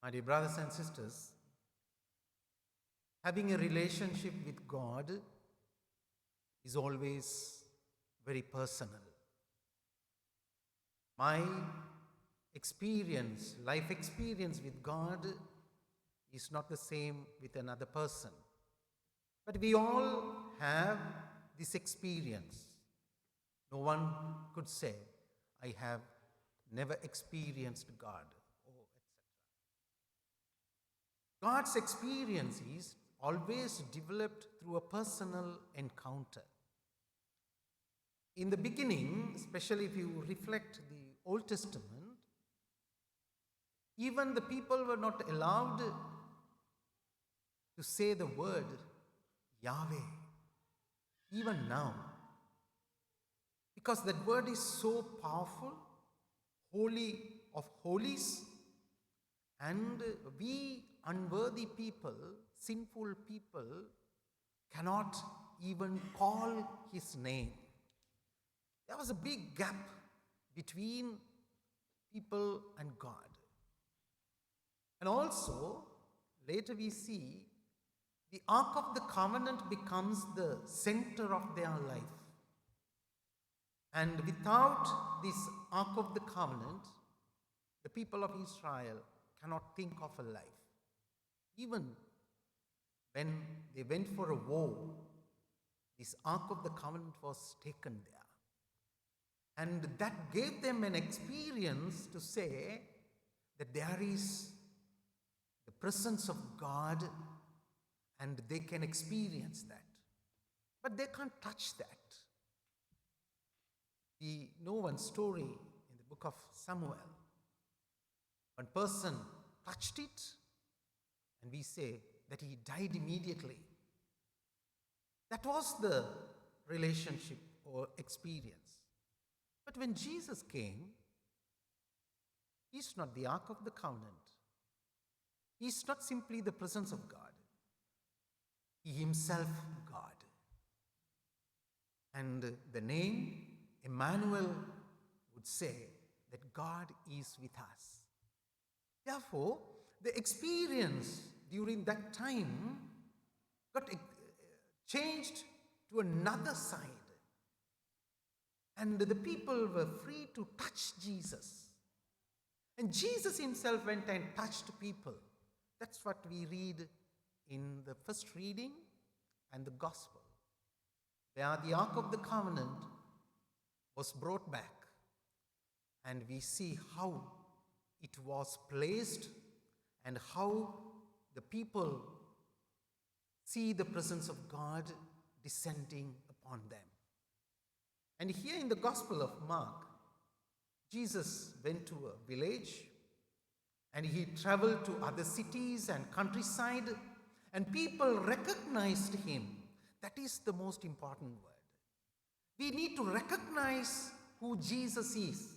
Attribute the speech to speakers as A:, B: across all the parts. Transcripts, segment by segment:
A: My dear brothers and sisters, having a relationship with God is always very personal. My experience, life experience with God is not the same with another person. But we all have this experience. No one could say, I have never experienced God, or etc. God's experience is always developed through a personal encounter. In the beginning, especially if you reflect the Old Testament, even the people were not allowed to say the word Yahweh, even now. Because that word is so powerful, holy of holies, and we unworthy people, sinful people, cannot even call his name. There was a big gap between people and God. And also, later we see the Ark of the Covenant becomes the center of their life. And without this Ark of the Covenant, the people of Israel cannot think of a life. Even when they went for a war, this Ark of the Covenant was taken there. And that gave them an experience to say that there is the presence of God and they can experience that. But they can't touch that. We know one story in the book of Samuel. One person touched it and we say that he died immediately. That was the relationship or experience. But when Jesus came, he's not the Ark of the Covenant. He's not simply the presence of God. He himself God. And the name Emmanuel would say that God is with us. Therefore, the experience during that time got changed to another side. And the people were free to touch Jesus. And Jesus himself went and touched people. That's what we read in the first reading and the gospel, where the Ark of the Covenant was brought back. And we see how it was placed and how the people see the presence of God descending upon them. And here in the Gospel of Mark, Jesus went to a village and he traveled to other cities and countryside, and people recognized him. That is the most important word. We need to recognize who Jesus is.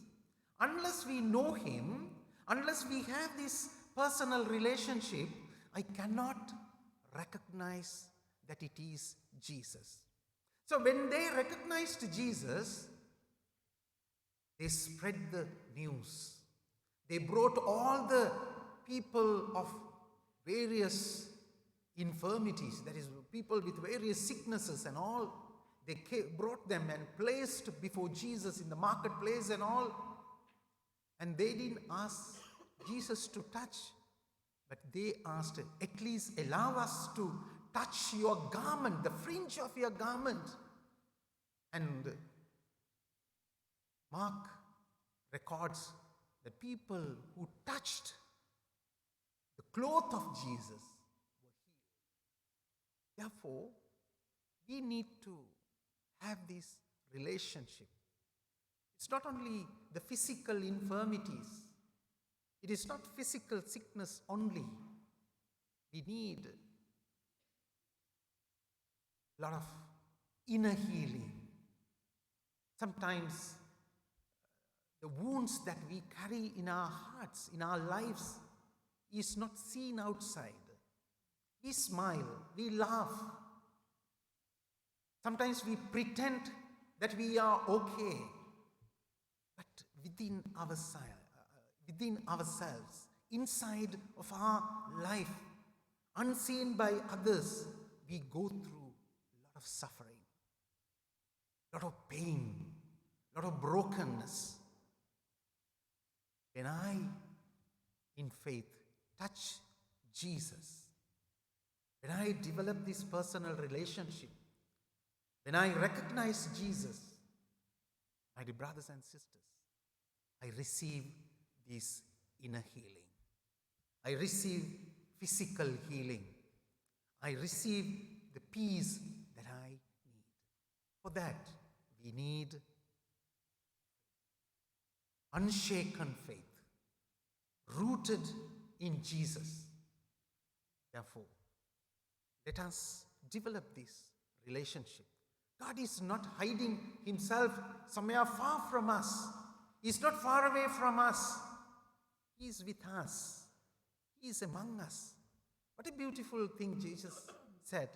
A: Unless we know him, unless we have this personal relationship, I cannot recognize that it is Jesus. So when they recognized Jesus, they spread the news. They brought all the people of various infirmities, that is, people with various sicknesses and all. They brought them and placed before Jesus in the marketplace and all. And they didn't ask Jesus to touch, but they asked, at least allow us to touch your garment, the fringe of your garment. And Mark records the people who touched the cloth of Jesus were healed. Therefore, we need to have this relationship. It's not only the physical infirmities. It is not physical sickness only. We need a lot of inner healing. Sometimes the wounds that we carry in our hearts, in our lives, is not seen outside. We smile, we laugh. Sometimes we pretend that we are okay. But within ourselves, inside of our life, unseen by others, we go through a lot of suffering, a lot of pain, a lot of brokenness. When I, in faith, touch Jesus, when I develop this personal relationship, when I recognize Jesus, my dear brothers and sisters, I receive this inner healing. I receive physical healing. I receive the peace that I need. For that, we need unshaken faith, rooted in Jesus. Therefore, let us develop this relationship. God is not hiding himself somewhere far from us. He's not far away from us. He is with us. He is among us. What a beautiful thing Jesus said.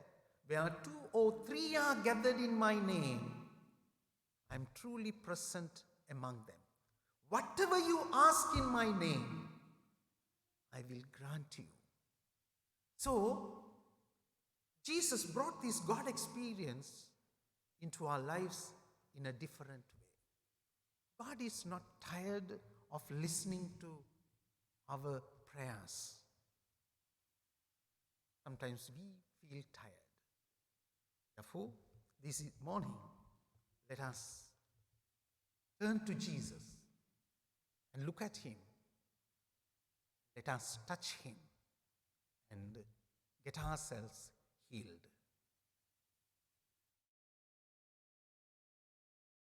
A: Where 2 or 3 are gathered in my name, I am truly present among them. Whatever you ask in my name, I will grant you. So, Jesus brought this God experience into our lives in a different way. God is not tired of listening to our prayers. Sometimes we feel tired. Therefore, this morning, let us turn to Jesus and look at him. Let us touch him and get ourselves healed.